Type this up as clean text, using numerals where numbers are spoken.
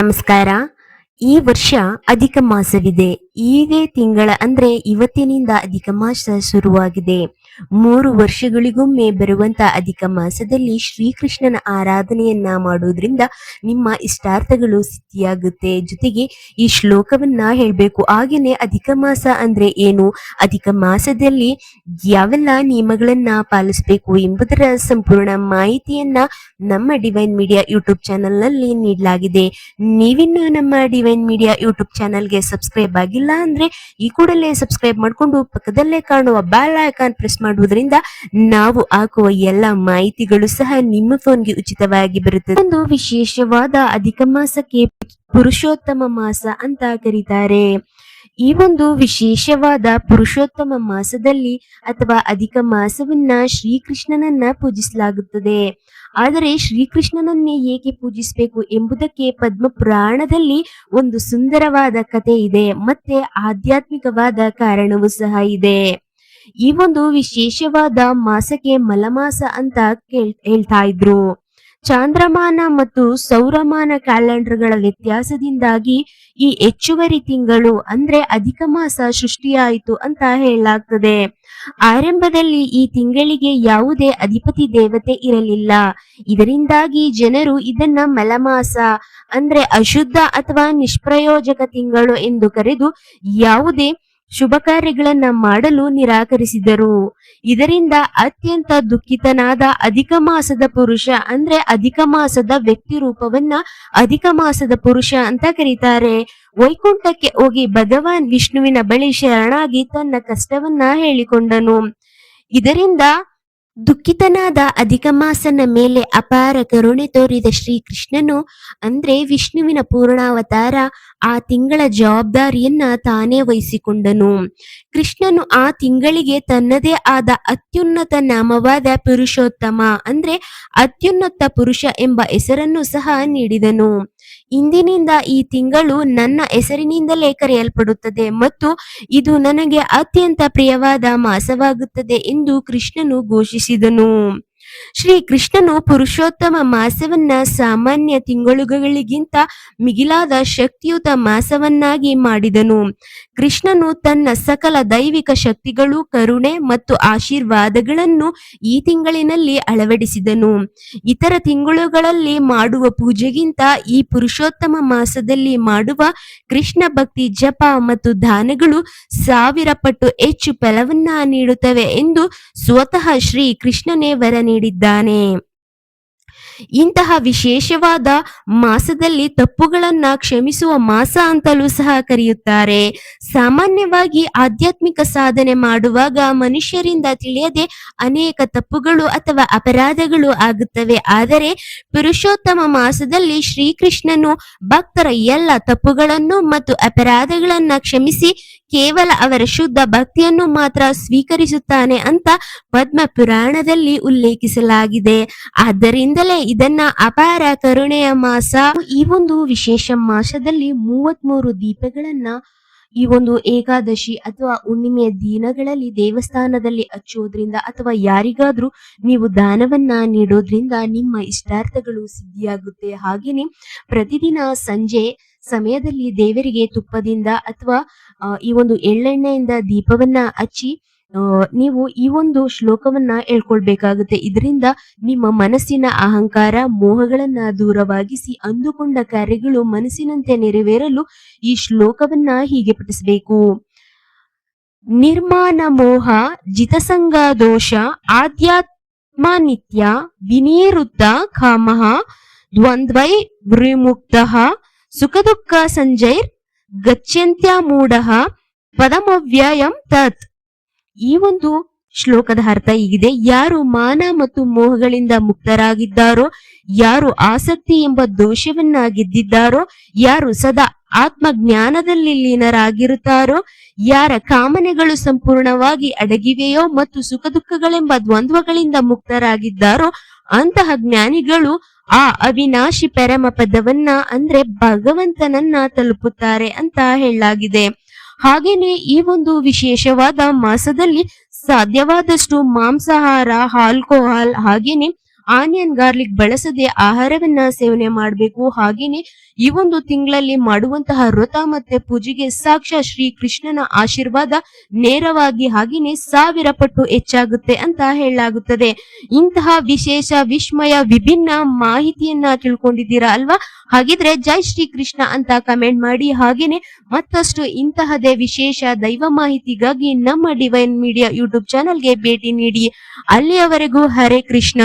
ನಮಸ್ಕಾರ. ಈ ವರ್ಷ ಅಧಿಕ ಮಾಸವಿದೆ. ಇದೇ ತಿಂಗಳ ಅಂದ್ರೆ ಇವತ್ತಿನಿಂದ ಅಧಿಕ ಮಾಸ ಶುರುವಾಗಿದೆ. 3 ವರ್ಷಗಳಿಗೊಮ್ಮೆ ಬರುವಂತ ಅಧಿಕ ಮಾಸದಲ್ಲಿ ಶ್ರೀಕೃಷ್ಣನ ಆರಾಧನೆಯನ್ನ ಮಾಡೋದ್ರಿಂದ ನಿಮ್ಮ ಇಷ್ಟಾರ್ಥಗಳು ಸಿದ್ಧಿಯಾಗುತ್ತೆ. ಜೊತೆಗೆ ಈ ಶ್ಲೋಕವನ್ನ ಹೇಳ್ಬೇಕು. ಹಾಗೇನೆ ಅಧಿಕ ಮಾಸ ಅಂದ್ರೆ ಏನು, ಅಧಿಕ ಮಾಸದಲ್ಲಿ ಯಾವೆಲ್ಲ ನಿಯಮಗಳನ್ನ ಪಾಲಿಸಬೇಕು ಎಂಬುದರ ಸಂಪೂರ್ಣ ಮಾಹಿತಿಯನ್ನ ನಮ್ಮ ಡಿವೈನ್ ಮೀಡಿಯಾ ಯೂಟ್ಯೂಬ್ ಚಾನೆಲ್ ನಲ್ಲಿ ನೀಡಲಾಗಿದೆ. ನೀವಿನ್ನು ನಮ್ಮ ಡಿವೈನ್ ಮೀಡಿಯಾ ಯೂಟ್ಯೂಬ್ ಚಾನೆಲ್ಗೆ ಸಬ್ಸ್ಕ್ರೈಬ್ ಆಗಿಲ್ಲ ಅಂದ್ರೆ ಈ ಕೂಡಲೇ ಸಬ್ಸ್ಕ್ರೈಬ್ ಮಾಡಿಕೊಂಡು ಪಕ್ಕದಲ್ಲೇ ಕಾಣುವ ಬೆಲ್ ಐಕಾನ್ ಪ್ರೆಸ್ ಮಾಡುವುದರಿಂದ ನಾವು ಹಾಕುವ ಎಲ್ಲ ಮಾಹಿತಿಗಳು ಸಹ ನಿಮ್ಮ ಫೋನ್ಗೆ ಉಚಿತವಾಗಿ ಬರುತ್ತದೆ. ಒಂದು ವಿಶೇಷವಾದ ಅಧಿಕ ಮಾಸಕ್ಕೆ ಪುರುಷೋತ್ತಮ ಮಾಸ ಅಂತ ಕರೀತಾರೆ. ಈ ಒಂದು ವಿಶೇಷವಾದ ಪುರುಷೋತ್ತಮ ಮಾಸದಲ್ಲಿ ಅಥವಾ ಅಧಿಕ ಮಾಸವನ್ನ ಶ್ರೀಕೃಷ್ಣನನ್ನ ಪೂಜಿಸಲಾಗುತ್ತದೆ. ಆದರೆ ಶ್ರೀಕೃಷ್ಣನನ್ನೇ ಏಕೆ ಪೂಜಿಸಬೇಕು ಎಂಬುದಕ್ಕೆ ಪದ್ಮ ಪುರಾಣದಲ್ಲಿ ಒಂದು ಸುಂದರವಾದ ಕಥೆ ಇದೆ, ಮತ್ತೆ ಆಧ್ಯಾತ್ಮಿಕವಾದ ಕಾರಣವೂ ಸಹ ಇದೆ. ಈ ಒಂದು ವಿಶೇಷವಾದ ಮಾಸಕ್ಕೆ ಮಲಮಾಸ ಅಂತ ಹೇಳ್ತಾ ಇದ್ರು. ಚಾಂದ್ರಮಾನ ಮತ್ತು ಸೌರಮಾನ ಕ್ಯಾಲೆಂಡರ್ಗಳ ವ್ಯತ್ಯಾಸದಿಂದಾಗಿ ಈ ಹೆಚ್ಚುವರಿ ತಿಂಗಳು ಅಂದ್ರೆ ಅಧಿಕ ಮಾಸ ಸೃಷ್ಟಿಯಾಯಿತು ಅಂತ ಹೇಳಲಾಗ್ತದೆ. ಆರಂಭದಲ್ಲಿ ಈ ತಿಂಗಳಿಗೆ ಯಾವುದೇ ಅಧಿಪತಿ ದೇವತೆ ಇರಲಿಲ್ಲ. ಇದರಿಂದಾಗಿ ಜನರು ಇದನ್ನ ಮಲಮಾಸ ಅಂದ್ರೆ ಅಶುದ್ಧ ಅಥವಾ ನಿಷ್ಪ್ರಯೋಜಕ ತಿಂಗಳು ಎಂದು ಕರೆದು ಯಾವುದೇ ಶುಭ ಕಾರ್ಯಗಳನ್ನ ಮಾಡಲು ನಿರಾಕರಿಸಿದರು. ಇದರಿಂದ ಅತ್ಯಂತ ದುಃಖಿತನಾದ ಅಧಿಕ ಮಾಸದ ಪುರುಷ ಅಂದ್ರೆ ಅಧಿಕ ಮಾಸದ ವ್ಯಕ್ತಿ ರೂಪವನ್ನ ಅಧಿಕ ಮಾಸದ ಪುರುಷ ಅಂತ ಕರೀತಾರೆ. ವೈಕುಂಠಕ್ಕೆ ಹೋಗಿ ಭಗವಾನ್ ವಿಷ್ಣುವಿನ ಬಳಿ ಶರಣಾಗಿ ತನ್ನ ಕಷ್ಟವನ್ನ ಹೇಳಿಕೊಂಡನು. ಇದರಿಂದ ದುಃಖಿತನಾದ ಅಧಿಕ ಮಾಸನ ಮೇಲೆ ಅಪಾರ ಕರುಣೆ ತೋರಿದ ಶ್ರೀಕೃಷ್ಣನು ಅಂದ್ರೆ ವಿಷ್ಣುವಿನ ಪೂರ್ಣಾವತಾರ ಆ ತಿಂಗಳ ಜವಾಬ್ದಾರಿಯನ್ನ ತಾನೇ ವಹಿಸಿಕೊಂಡನು. ಕೃಷ್ಣನು ಆ ತಿಂಗಳಿಗೆ ತನ್ನದೇ ಆದ ಅತ್ಯುನ್ನತ ನಾಮವಾದ ಪುರುಷೋತ್ತಮ ಅಂದ್ರೆ ಅತ್ಯುನ್ನತ ಪುರುಷ ಎಂಬ ಹೆಸರನ್ನು ಸಹ ನೀಡಿದನು. ಇಂದಿನಿಂದ ಈ ತಿಂಗಳು ನನ್ನ ಹೆಸರಿನಿಂದಲೇ ಕರೆಯಲ್ಪಡುತ್ತದೆ ಮತ್ತು ಇದು ನನಗೆ ಅತ್ಯಂತ ಪ್ರಿಯವಾದ ಮಾಸವಾಗುತ್ತದೆ ಎಂದು ಕೃಷ್ಣನು ಘೋಷಿಸಿದನು. ಶ್ರೀ ಕೃಷ್ಣನು ಪುರುಷೋತ್ತಮ ಮಾಸವನ್ನ ಸಾಮಾನ್ಯ ತಿಂಗಳುಗಳಿಗಿಂತ ಮಿಗಿಲಾದ ಶಕ್ತಿಯುತ ಮಾಸವನ್ನಾಗಿ ಮಾಡಿದನು. ಕೃಷ್ಣನು ತನ್ನ ಸಕಲ ದೈವಿಕ ಶಕ್ತಿಗಳು, ಕರುಣೆ ಮತ್ತು ಆಶೀರ್ವಾದಗಳನ್ನು ಈ ತಿಂಗಳಿನಲ್ಲಿ ಅಳವಡಿಸಿದನು. ಇತರ ತಿಂಗಳುಗಳಲ್ಲಿ ಮಾಡುವ ಪೂಜೆಗಿಂತ ಈ ಪುರುಷೋತ್ತಮ ಮಾಸದಲ್ಲಿ ಮಾಡುವ ಕೃಷ್ಣ ಭಕ್ತಿ, ಜಪ ಮತ್ತು ದಾನಗಳು 1000 ಪಟ್ಟು ಹೆಚ್ಚು ಫಲವನ್ನ ನೀಡುತ್ತವೆ ಎಂದು ಸ್ವತಃ ಶ್ರೀ ಕೃಷ್ಣನೇ ವರ ನೀಡಿದ್ದಾನೆ. ಇಂತಹ ವಿಶೇಷವಾದ ಮಾಸದಲ್ಲಿ ತಪ್ಪುಗಳನ್ನ ಕ್ಷಮಿಸುವ ಮಾಸ ಅಂತಲೂ ಸಹ ಕರೆಯುತ್ತಾರೆ. ಸಾಮಾನ್ಯವಾಗಿ ಆಧ್ಯಾತ್ಮಿಕ ಸಾಧನೆ ಮಾಡುವಾಗ ಮನುಷ್ಯರಿಂದ ತಿಳಿಯದೆ ಅನೇಕ ತಪ್ಪುಗಳು ಅಥವಾ ಅಪರಾಧಗಳು ಆಗುತ್ತವೆ. ಆದರೆ ಪುರುಷೋತ್ತಮ ಮಾಸದಲ್ಲಿ ಶ್ರೀಕೃಷ್ಣನು ಭಕ್ತರ ಎಲ್ಲ ತಪ್ಪುಗಳನ್ನು ಮತ್ತು ಅಪರಾಧಗಳನ್ನ ಕ್ಷಮಿಸಿ ಕೇವಲ ಅವರ ಶುದ್ಧ ಭಕ್ತಿಯನ್ನು ಮಾತ್ರ ಸ್ವೀಕರಿಸುತ್ತಾನೆ ಅಂತ ಪದ್ಮ ಪುರಾಣದಲ್ಲಿ ಉಲ್ಲೇಖಿಸಲಾಗಿದೆ. ಆದ್ದರಿಂದಲೇ ಇದನ್ನ ಅಪಾರ ಕರುಣೆಯ ಮಾಸ. ಈ ಒಂದು ವಿಶೇಷ ಮಾಸದಲ್ಲಿ 33 ದೀಪಗಳನ್ನ ಈ ಒಂದು ಏಕಾದಶಿ ಅಥವಾ ಹುಣ್ಣಿಮೆಯ ದಿನಗಳಲ್ಲಿ ದೇವಸ್ಥಾನದಲ್ಲಿ ಹಚ್ಚೋದ್ರಿಂದ ಅಥವಾ ಯಾರಿಗಾದ್ರೂ ನೀವು ದಾನವನ್ನ ನೀಡೋದ್ರಿಂದ ನಿಮ್ಮ ಇಷ್ಟಾರ್ಥಗಳು ಸಿದ್ಧಿಯಾಗುತ್ತೆ. ಹಾಗೇನೆ ಪ್ರತಿದಿನ ಸಂಜೆ ಸಮಯದಲ್ಲಿ ದೇವರಿಗೆ ತುಪ್ಪದಿಂದ ಅಥವಾ ಈ ಒಂದು ಎಳ್ಳೆಣ್ಣೆಯಿಂದ ದೀಪವನ್ನ ಹಚ್ಚಿ ನೀವು ಈ ಒಂದು ಶ್ಲೋಕವನ್ನ ಹೇಳ್ಕೊಳ್ಬೇಕಾಗುತ್ತೆ. ಇದರಿಂದ ನಿಮ್ಮ ಮನಸ್ಸಿನ ಅಹಂಕಾರ, ಮೋಹಗಳನ್ನ ದೂರವಾಗಿಸಿ ಅಂದುಕೊಂಡ ಕಾರ್ಯಗಳು ಮನಸ್ಸಿನಂತೆ ನೆರವೇರಲು ಈ ಶ್ಲೋಕವನ್ನ ಹೀಗೆ ಪಠಿಸಬೇಕು. ನಿರ್ಮಾಣ ಮೋಹ ಜಿತಸಂಗ ದೋಷ ಆಧ್ಯಾತ್ಮ ನಿತ್ಯ ವಿನಿವೃತ್ತ ಕಾಮಃ ದ್ವಂದ್ವೈ ವಿಮುಕ್ತಃ ಸುಖ ದುಃಖ ಸಂಜೈರ್ ಗಚ್ಚಂತ್ಯ ಮೂಢಃ ಪದಮವ್ಯಯಂ ತತ್. ಈ ಒಂದು ಶ್ಲೋಕದ ಅರ್ಥ ಹೀಗಿದೆ: ಯಾರು ಮಾನ ಮತ್ತು ಮೋಹಗಳಿಂದ ಮುಕ್ತರಾಗಿದ್ದಾರೋ, ಯಾರು ಆಸಕ್ತಿ ಎಂಬ ದೋಷವನ್ನ ಗೆದ್ದಿದ್ದಾರೋ, ಯಾರು ಸದಾ ಆತ್ಮಜ್ಞಾನದಲ್ಲಿ ಲೀನರಾಗಿರುತ್ತಾರೋ, ಯಾರ ಕಾಮನೆಗಳು ಸಂಪೂರ್ಣವಾಗಿ ಅಡಗಿವೆಯೋ ಮತ್ತು ಸುಖ ದುಃಖಗಳೆಂಬ ದ್ವಂದ್ವಗಳಿಂದ ಮುಕ್ತರಾಗಿದ್ದಾರೋ ಅಂತಹ ಜ್ಞಾನಿಗಳು ಆ ಅವಿನಾಶಿ ಪರಮ ಪದವನ್ನ ಅಂದ್ರೆ ಭಗವಂತನನ್ನ ತಲುಪುತ್ತಾರೆ ಅಂತ ಹೇಳಲಾಗಿದೆ. ಹಾಗೇನೆ ಈ ಒಂದು ವಿಶೇಷವಾದ ಮಾಸದಲ್ಲಿ ಸಾಧ್ಯವಾದಷ್ಟು ಮಾಂಸಾಹಾರ, ಆಲ್ಕೋಹಾಲ್ ಹಾಗೇನೆ ಆನಿಯನ್ ಗಾರ್ಲಿಕ್ ಬಳಸದೆ ಆಹಾರವನ್ನ ಸೇವನೆ ಮಾಡಬೇಕು. ಹಾಗೇನೆ ಈ ಒಂದು ತಿಂಗಳಲ್ಲಿ ಮಾಡುವಂತಹ ವ್ರತ ಮತ್ತೆ ಪೂಜೆಗೆ ಸಾಕ್ಷಾತ್ ಶ್ರೀ ಕೃಷ್ಣನ ಆಶೀರ್ವಾದ ನೇರವಾಗಿ ಹಾಗೇನೆ 1000 ಪಟ್ಟು ಹೆಚ್ಚಾಗುತ್ತೆ ಅಂತ ಹೇಳಲಾಗುತ್ತದೆ. ಇಂತಹ ವಿಶೇಷ ವಿಸ್ಮಯ ವಿಭಿನ್ನ ಮಾಹಿತಿಯನ್ನ ತಿಳ್ಕೊಂಡಿದ್ದೀರಾ ಅಲ್ವಾ? ಹಾಗಿದ್ರೆ ಜೈ ಶ್ರೀ ಕೃಷ್ಣ ಅಂತ ಕಮೆಂಟ್ ಮಾಡಿ. ಹಾಗೇನೆ ಮತ್ತಷ್ಟು ಇಂತಹದೇ ವಿಶೇಷ ದೈವ ಮಾಹಿತಿಗಾಗಿ ನಮ್ಮ ಡಿವೈನ್ ಮೀಡಿಯಾ ಯೂಟ್ಯೂಬ್ ಚಾನಲ್ಗೆ ಭೇಟಿ ನೀಡಿ. ಅಲ್ಲಿಯವರೆಗೂ ಹರೇ ಕೃಷ್ಣ.